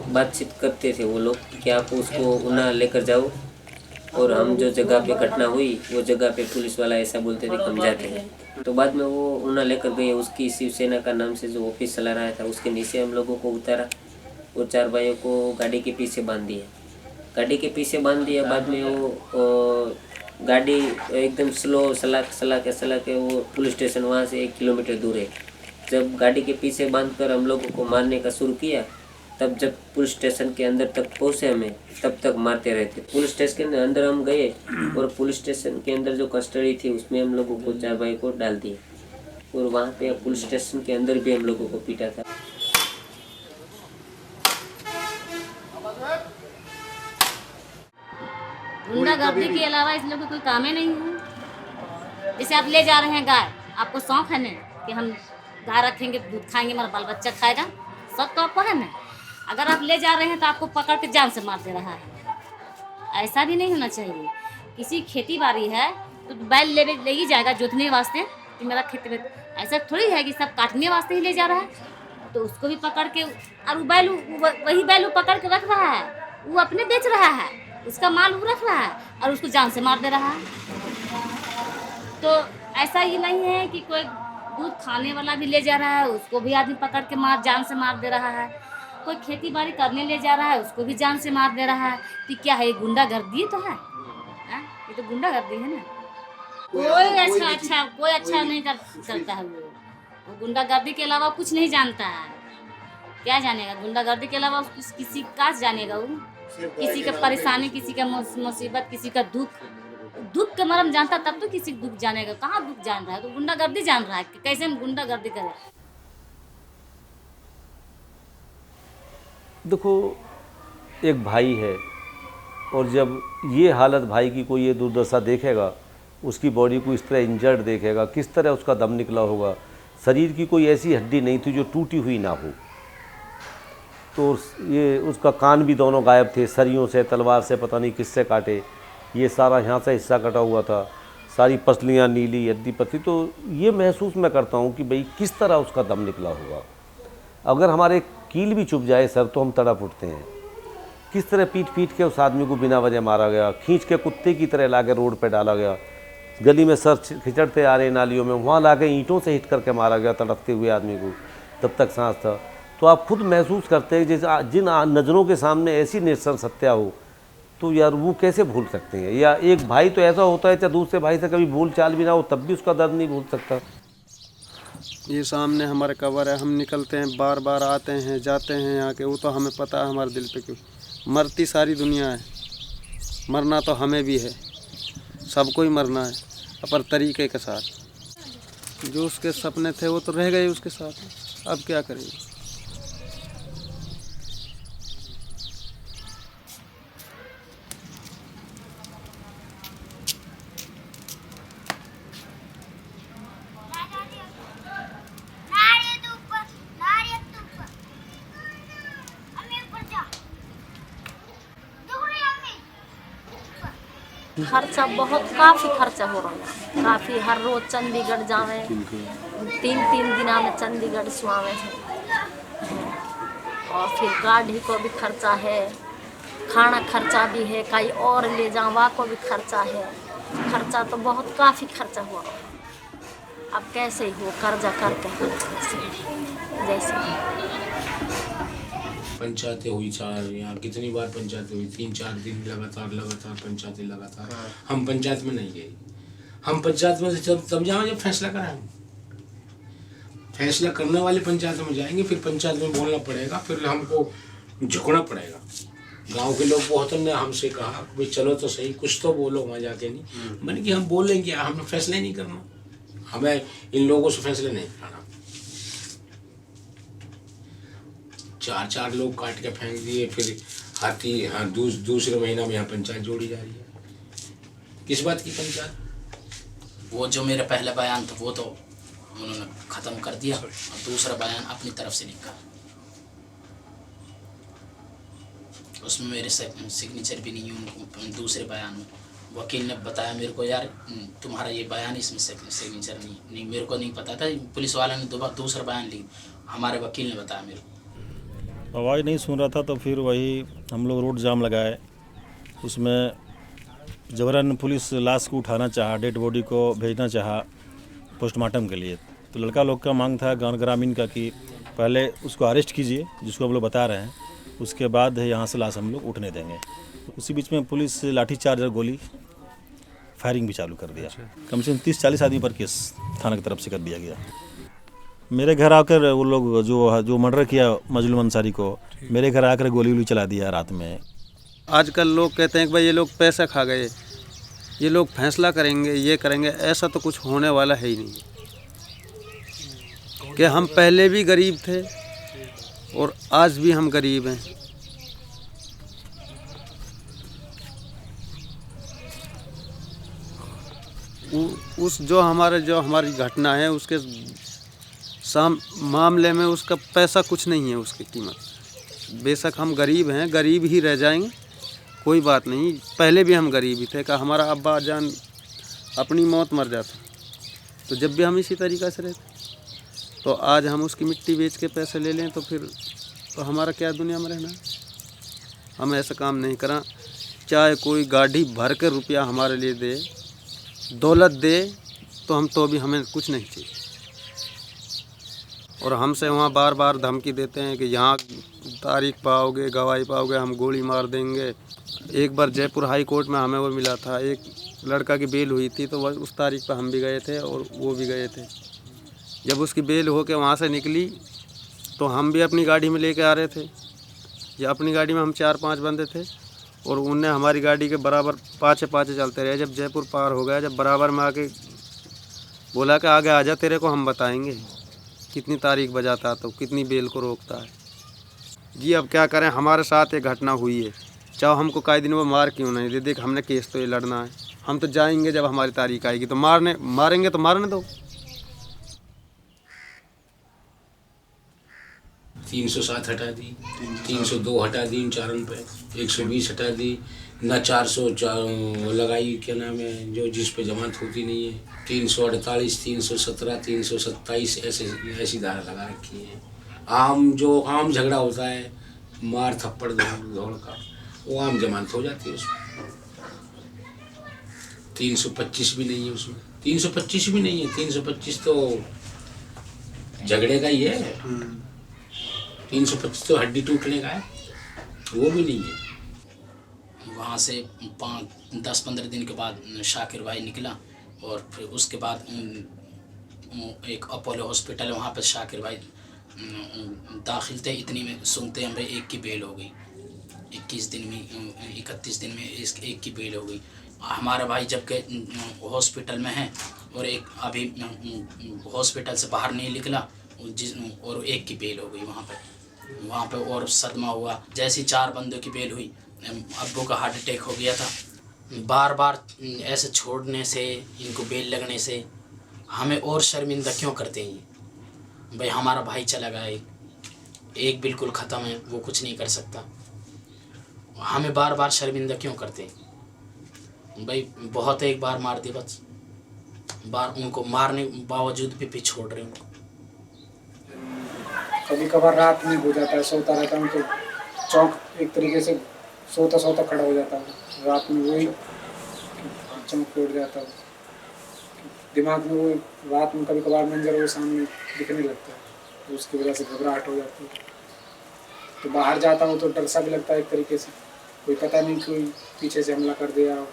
बातचीत करते थे वो लोग कि आप उसको उना लेकर जाओ, और हम जो जगह पे घटना हुई वो जगह पे पुलिस वाला ऐसा बोलते थे कि हम जाते हैं। तो बाद में वो उना लेकर गए, उसकी शिवसेना का नाम से जो ऑफिस चला रहा था उसके नीचे हम लोगों को उतारा और 4 भाइयों को गाड़ी के पीछे बांध दिया। गाड़ी के पीछे बांध दिया, बाद में वो गाड़ी एकदम स्लो चला के वो पुलिस स्टेशन वहाँ से 1 किलोमीटर दूर है। जब गाड़ी के पीछे बांधकर हम लोगों को मारने का शुरू किया, तब जब पुलिस स्टेशन के अंदर तक पहुँचे हमें, तब तक मारते रहते। पुलिस स्टेशन के अंदर हम गए और पुलिस स्टेशन के अंदर जो कस्टडी थी उसमें हम लोगों को 4 भाई को डाल दिया और वहाँ पे पुलिस स्टेशन के अंदर भी हम लोगों को पीटा था। गुंडागर्दी के अलावा इस लोग को कोई काम ही नहीं है। जैसे आप ले जा रहे हैं गाय, आपको शौक है ना कि हम गाय रखेंगे, दूध खाएंगे, हमारा बाल बच्चा खाएगा, शौक तो आपको है ना। अगर आप ले जा रहे हैं तो आपको पकड़ के जान से मार दे रहा है। ऐसा भी नहीं होना चाहिए। किसी खेती बाड़ी है तो बैल ले ही जाएगा जोतने वास्ते कि मेरा खेत में, ऐसा थोड़ी है कि सब काटने वास्ते ही ले जा रहा है। तो उसको भी पकड़ के, और वही बैल पकड़ के रख रहा है, वो अपने बेच रहा है, उसका माल वो रख रहा है और उसको जान से मार दे रहा है। तो ऐसा ही नहीं है कि कोई दूध खाने वाला भी ले जा रहा है, उसको भी आदमी पकड़ के जान से मार दे रहा है। कोई खेती बाड़ी करने ले जा रहा है, उसको भी जान से मार दे रहा है। तो क्या है, ये गुंडागर्दी तो है? ये तो गुंडागर्दी है ना। कोई अच्छा नहीं करता है। वो गुंडागर्दी के अलावा कुछ नहीं जानता है। क्या जानेगा गुंडागर्दी के अलावा? किसी का जानेगा वो? किसी का परेशानी, किसी का मुसीबत, किसी का दुख का मरम जानता तब तो किसी दुख जानेगा। कहाँ दुख जान रहा है? तो गुंडागर्दी जान रहा है कि कैसे हम गुंडागर्दी करें। देखो, एक भाई है और जब ये हालत भाई की कोई ये दुर्दशा देखेगा, उसकी बॉडी को इस तरह इंजर्ड देखेगा, किस तरह उसका दम निकला होगा। शरीर की कोई ऐसी हड्डी नहीं थी जो टूटी हुई ना हो। तो ये उसका कान भी दोनों गायब थे, सरियों से, तलवार से, पता नहीं किससे काटे। ये सारा यहाँ से हिस्सा कटा हुआ था, सारी पसलियाँ नीली, हड्डी पतली। तो ये महसूस मैं करता हूँ कि भाई किस तरह उसका दम निकला होगा। अगर हमारे कील भी चुभ जाए सर तो हम तड़प उठते हैं। किस तरह पीट के उस आदमी को बिना वजह मारा गया, खींच के कुत्ते की तरह लाके रोड पे डाला गया, गली में सर खिचड़ते आ रहे नालियों में, वहाँ लाके ईंटों से हिट करके मारा गया तड़पते हुए आदमी को, तब तक सांस था। तो आप खुद महसूस करते हैं जैसे जिन नज़रों के सामने ऐसी निरसन सत्या हो, तो यार वो कैसे भूल सकते हैं। या एक भाई तो ऐसा होता है चाहे दूसरे भाई से कभी बोल चाल भी ना हो तब भी उसका दर्द नहीं भूल सकता। ये सामने हमारे कबर है, हम निकलते हैं, बार बार आते हैं जाते हैं यहाँ के, वो तो हमें पता है हमारे दिल पे क्यों मरती सारी दुनिया है, मरना तो हमें भी है, सबको ही मरना है, पर तरीके के साथ। जो उसके सपने थे वो तो रह गए उसके साथ, अब क्या करेंगे। खर्चा बहुत काफ़ी खर्चा हो रहा है, काफ़ी। हर रोज चंडीगढ़ जावे, 3-3 दिना में चंडीगढ़ सुआवे है, और फिर गाड़ी को भी खर्चा है, खाना खर्चा भी है, कहीं और ले जावा को भी खर्चा है। खर्चा तो बहुत काफ़ी खर्चा हो रहा है। अब कैसे ही हो कर्जा करके जैसे पंचायतें हुई 4, यहाँ कितनी बार पंचायतें हुई, 3-4 दिन लगातार पंचायतें लगातार। हम पंचायत में नहीं गए, हम पंचायत में से तब जाओ जब फैसला कराएंगे। फैसला करने वाले पंचायत में जाएंगे, फिर पंचायत में बोलना पड़ेगा, फिर हमको झुकना पड़ेगा। गांव के लोग बहुत ने हमसे कहा भाई चलो तो सही, कुछ तो बोलो वहाँ जाके। नहीं मैंने कि हम बोलेंगे, हमें फैसला ही नहीं करना, हमें इन लोगों से फैसले नहीं कराना। 4 लोग काट के फेंक दिए, फिर हाथी दूसरे महीना में यहाँ पंचायत जोड़ी जा रही है। किस बात की पंचायत? वो जो मेरा पहला बयान था वो तो उन्होंने ख़त्म कर दिया, और दूसरा बयान अपनी तरफ से निकाला, उसमें मेरे सिग्नेचर भी नहीं है। दूसरे बयान में वकील ने बताया मेरे को, यार तुम्हारा ये बयान इसमें सिग्नेचर नहीं, मेरे को नहीं पता था। पुलिस वाला ने दूसरा बयान लिख, हमारे वकील ने बताया मेरे को। आवाज़ नहीं सुन रहा था, तो फिर वही हम लोग रोड जाम लगाए। उसमें जबरन पुलिस लाश को उठाना चाहा, डेड बॉडी को भेजना चाहा पोस्टमार्टम के लिए। तो लड़का लोग का मांग था ग्रामीण का कि पहले उसको अरेस्ट कीजिए, जिसको हम लोग बता रहे हैं, उसके बाद यहाँ से लाश हम लोग उठने देंगे। उसी बीच में पुलिस लाठीचार्ज और गोली फायरिंग भी चालू कर दिया। कम से कम 30-40 आदमी पर केस थाना की तरफ से कर दिया गया। मेरे घर आकर वो लोग जो मर्डर किया मजलूम अंसारी को, मेरे घर आकर गोली चला दिया रात में। आजकल लोग कहते हैं कि भाई ये लोग पैसा खा गए, ये लोग फैसला करेंगे, ये करेंगे। ऐसा तो कुछ होने वाला है ही नहीं, कि हम पहले भी गरीब थे और आज भी हम गरीब हैं। जो हमारी घटना है उसके मामले में उसका पैसा कुछ नहीं है, उसकी कीमत। बेशक हम गरीब हैं, गरीब ही रह जाएंगे, कोई बात नहीं। पहले भी हम गरीब ही थे, कि हमारा अब्बा जान अपनी मौत मर जाता, तो जब भी हम इसी तरीक़ा से रहते, तो आज हम उसकी मिट्टी बेच के पैसे ले लें तो फिर तो हमारा क्या दुनिया में रहना है। हम ऐसा काम नहीं करा। चाहे कोई गाड़ी भर के रुपया हमारे लिए दे, दौलत दे, तो हम तो भी हमें कुछ नहीं चाहिए। और हमसे वहाँ बार बार धमकी देते हैं कि यहाँ तारीख पाओगे, गवाही पाओगे, हम गोली मार देंगे। एक बार जयपुर हाई कोर्ट में हमें वो मिला था, एक लड़का की बेल हुई थी, तो वह उस तारीख पर हम भी गए थे और वो भी गए थे। जब उसकी बेल हो के वहाँ से निकली तो हम भी अपनी गाड़ी में लेके आ रहे थे। या अपनी गाड़ी में हम 4-5 बंदे थे और उनने हमारी गाड़ी के बराबर पाछे चलते रहे। जब जयपुर पार हो गया, जब बराबर में आके बोला कि आगे आ जा, तेरे को हम बताएंगे कितनी तारीख बजाता तो कितनी बेल को रोकता है। जी अब क्या करें, हमारे साथ एक घटना हुई है, चाहे हमको कई दिन वो मार क्यों नहीं दे। देख हमने केस तो ये लड़ना है, हम तो जाएंगे, जब हमारी तारीख आएगी तो मारेंगे तो मारने दो। 307 हटा दी, 302 हटा दी इन चारों पे, 120 हटा दी, न 400 लगाई, क्या नाम है, जो जिस पे जमानत होती नहीं है, 348, 317, 327 ऐसी धारा लगा रखी है। आम झगड़ा होता है, मार थप्पड़ दौड़ का, वो आम जमानत हो जाती है उसमें। 325 भी नहीं है उसमें, 325 भी नहीं है, 325 तो झगड़े का ही है, 325 तो हड्डी टूटने का है, वो भी नहीं है। वहाँ से 10-15 दिन के बाद शाकिर भाई निकला, और फिर उसके बाद एक अपोलो हॉस्पिटल है, वहाँ पर शाकिर भाई दाखिल थे। इतनी में सुनते हैं भाई एक की बेल हो गई, 21 दिन में 31 दिन में इस एक की बेल हो गई। हमारा भाई जबकि हॉस्पिटल में है और एक अभी हॉस्पिटल से बाहर नहीं निकला और एक की बेल हो गई वहाँ पे और सदमा हुआ। जैसी 4 बंदों की बेल हुई, अब्बू का हार्ट अटैक हो गया था। बार बार ऐसे छोड़ने से, इनको बेल लगने से हमें और शर्मिंदा क्यों करते हैं भाई? हमारा भाई चला गया, एक बिल्कुल ख़त्म है, वो कुछ नहीं कर सकता, हमें बार बार शर्मिंदा क्यों करते हैं भाई? बहुत एक बार मार दिया बस, बार उनको मारने बावजूद भी छोड़ रहे हैं। कभी कभार रात में हो जाता है, सोता रहता हूँ तो चौंक एक तरीके से सोता सोता खड़ा हो जाता हूँ रात में, वही चौंक उठ जाता हूँ दिमाग में, वो रात में कभी कभार मंजर वो सामने दिखने लगता है, तो उसकी वजह से घबराहट हो जाती है। तो बाहर जाता हूँ तो डर सा भी लगता है एक तरीके से, कोई पता नहीं कोई पीछे से हमला कर दिया हो।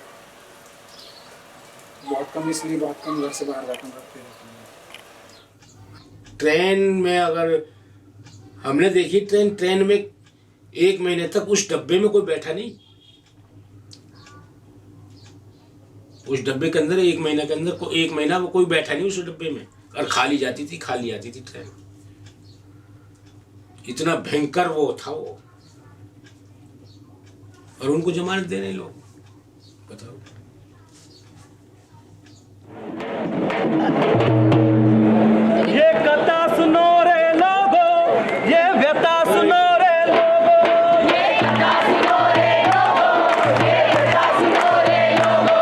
बहुत कम, इसलिए बहुत कम घर से बाहर जाता हूँ। ट्रेन में अगर हमने देखी ट्रेन में 1 महीने तक उस डब्बे में कोई बैठा नहीं, उस डब्बे के अंदर 1 महीने के अंदर 1 महीना वो कोई बैठा नहीं उस डब्बे में, और खाली जाती थी ट्रेन। इतना भयंकर वो था वो, और उनको जमानत दे रहे लोग, बताओ। ये कथा सुनो रे लोगो, ये व्यथा सुनो रे लोगो, ये कथा सुनो रे लोगो, ये व्यथा सुनो रे लोगो,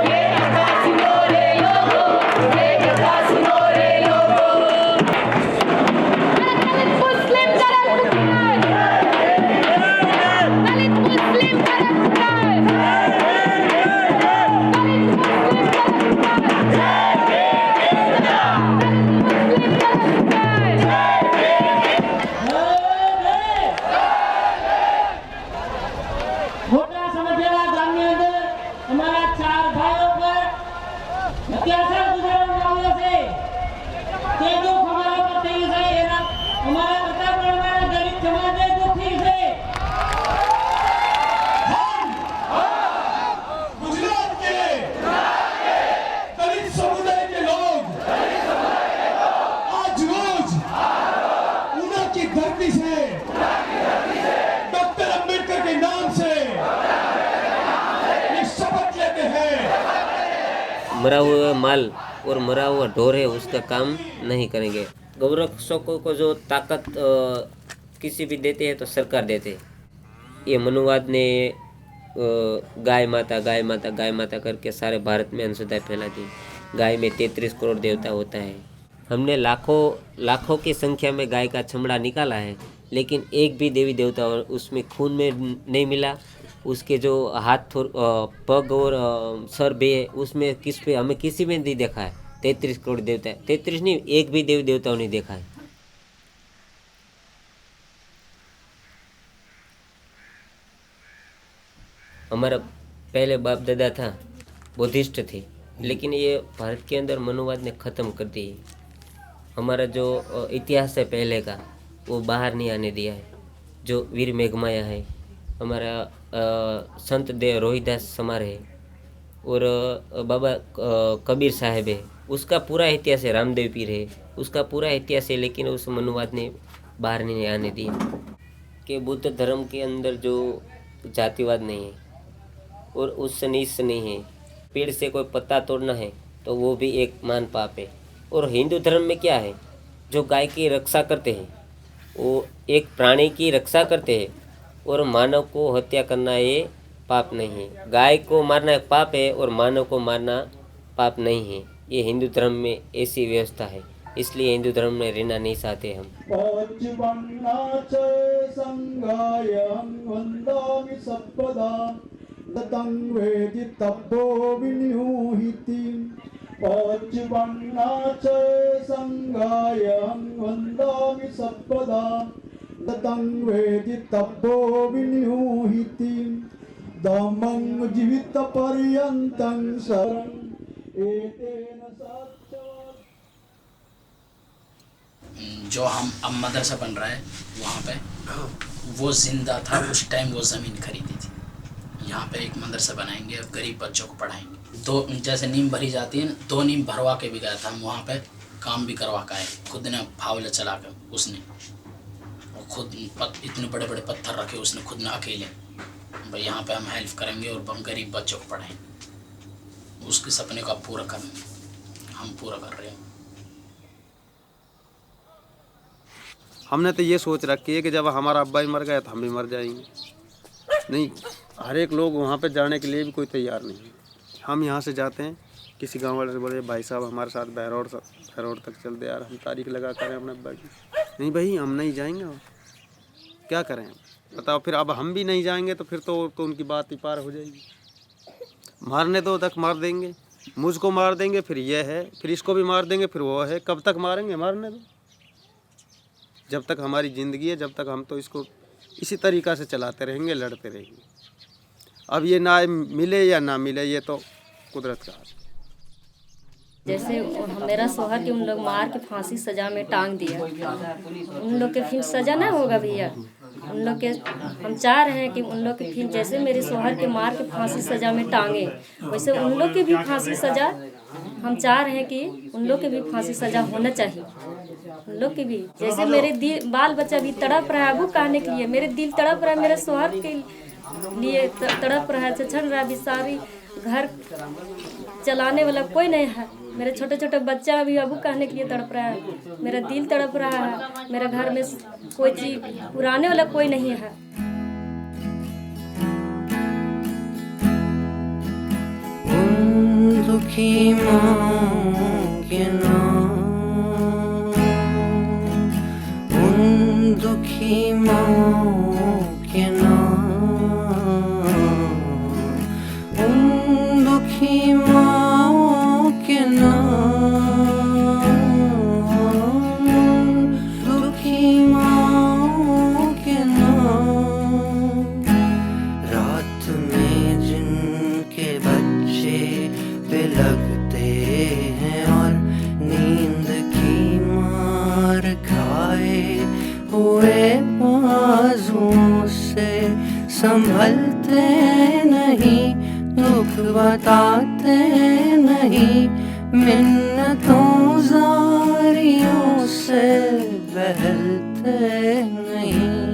ये कथा सुनो रे लोगो, ये कथा सुनो रे लोगो, दलित मुस्लिम મોટા સમજેલા ગામની અંદર અમારા 4 ભાઈઓ પર અત્યાચાર ગુજારવામાં આવ્યો છે। તે દુઃખ અમારા પર થયું છે, એના અમારા પ્રતાપગઢના દલિત સમાજે દુઃખી છે। गुजरात के दलित समुदाय के लोग आज रोज ऊना की धरती से डॉक्टर अंबेडकर के नाम से ये शपथ लेते हैं। मरा हुआ माल और मरा हुआ ढोर है उसका काम नहीं करेंगे। गौरक्षकों को जो ताकत किसी भी देते हैं तो सरकार देते है। ये मनुवाद ने गाय माता गाय माता गाय माता करके सारे भारत में अंधश्रद्धा फैला दी। गाय में 33 करोड़ देवता होता है। हमने लाखों की संख्या में गाय का चमड़ा निकाला है, लेकिन एक भी देवी देवता उसमें खून में नहीं मिला। उसके जो हाथ पग और सर भी है उसमें किस पे हमें किसी में नहीं देखा है 33 करोड़ देवता है। 33 नहीं, एक भी देवी देवताओं ने देखा है। हमारा पहले बाप दादा था बुद्धिस्ट थे, लेकिन ये भारत के अंदर मनुवाद ने ख़त्म कर दी है। हमारा जो इतिहास है पहले का वो बाहर नहीं आने दिया है। जो वीर मेघमाया है, हमारा संत देव रोहिदास समार है और बाबा कबीर साहब है, उसका पूरा इतिहास है। रामदेव पीर है, उसका पूरा इतिहास है, लेकिन उस मनुवाद ने बाहर नहीं आने दिया। कि बुद्ध धर्म के अंदर जो जातिवाद नहीं है और उससे नीच नहीं है। पेड़ से कोई पत्ता तोड़ना है तो वो भी एक मान पाप है। और हिंदू धर्म में क्या है, जो गाय की रक्षा करते हैं वो एक प्राणी की रक्षा करते हैं, और मानव को हत्या करना ये पाप नहीं है। गाय को मारना पाप है और मानव को मारना पाप नहीं है। ये हिंदू धर्म में ऐसी व्यवस्था है, इसलिए हिंदू धर्म में रहना नहीं चाहते हम। दमं जीवित पर्यन्तं शरणं एतेन जो हम अब मदरसा बन रहा है वहाँ पे वो जिंदा था, उस टाइम वो ज़मीन खरीदी थी। यहाँ पे एक मदरसा बनाएंगे और गरीब बच्चों को पढ़ाएंगे। तो जैसे नींव भरी जाती है ना, 2 नींव भरवा के भी गया था हम वहाँ पे, काम भी करवा का है खुद ने, फावला चला कर उसने, और खुद इतने बड़े बड़े पत्थर रखे उसने खुद ने अकेले, भाई यहाँ पे हम हेल्प करेंगे और गरीब बच्चों को पढ़ाएंगे। उसके सपने को पूरा करेंगे, हम पूरा कर रहे हैं। हमने तो ये सोच रखी है कि जब हमारा अब्बा ही मर गया तो हम भी मर जाएंगे। नहीं, हर एक लोग वहाँ पे जाने के लिए भी कोई तैयार नहीं है। हम यहाँ से जाते हैं, किसी गांव वाले से बोले भाई साहब हमारे साथ बहरौर तक चल दे यार, हम तारीख लगा करें अपने अब्बा की। नहीं भाई हम नहीं जाएंगे, और क्या करें बताओ। फिर अब हम भी नहीं जाएंगे तो फिर तो उनकी बात ही पार हो जाएगी। मारने दो तक मार देंगे, मुझको मार देंगे, फिर यह है, फिर इसको भी मार देंगे, फिर वो है। कब तक मारेंगे? मारने दो। जब तक हमारी ज़िंदगी है, जब तक हम तो इसको इसी तरीक़ा से चलाते रहेंगे, लड़ते रहेंगे। अब ये ना मिले या ना मिले, ये तो कुदरत का हाथ। जैसे मेरा शौहर के उन लोग मार के फांसी सजा में टांग दिया, उन लोग के फिर सजा ना होगा भैया। उन लोग के हम चाह रहे हैं कि उन लोग के फिर जैसे मेरे शौहर के मार के फांसी सजा में टांगे, वैसे उन लोग की भी फांसी सजा हम चाह रहे हैं कि उन लोग के भी फांसी सजा होना चाहिए। उन लोग के भी जैसे मेरे दिल बाल बच्चा भी तड़प रहा है, वो कहने के लिए मेरे दिल तड़प रहा है, मेरे शौहर के लिए तड़प रहा है, छछन रहा है। बेचारी घर चलाने वाला कोई नहीं है, मेरे छोटे छोटे बच्चा भी अबू कहने के लिए तड़प रहा है, मेरा दिल तड़प रहा है। मेरे घर में कोई चीज पुराने वाला कोई नहीं है। दुखी माँ के नाम, उन दुखी माँ के नाम, उन दुखी माँ के नाम, दुखी माँ के नाम। रात में जिनके बच्चे बिलखते हैं और नींद की मार खाए हुए बाजुओं से संभलते नहीं, दुख बताते नहीं, मिन्नतों जारियों से बहलते नहीं।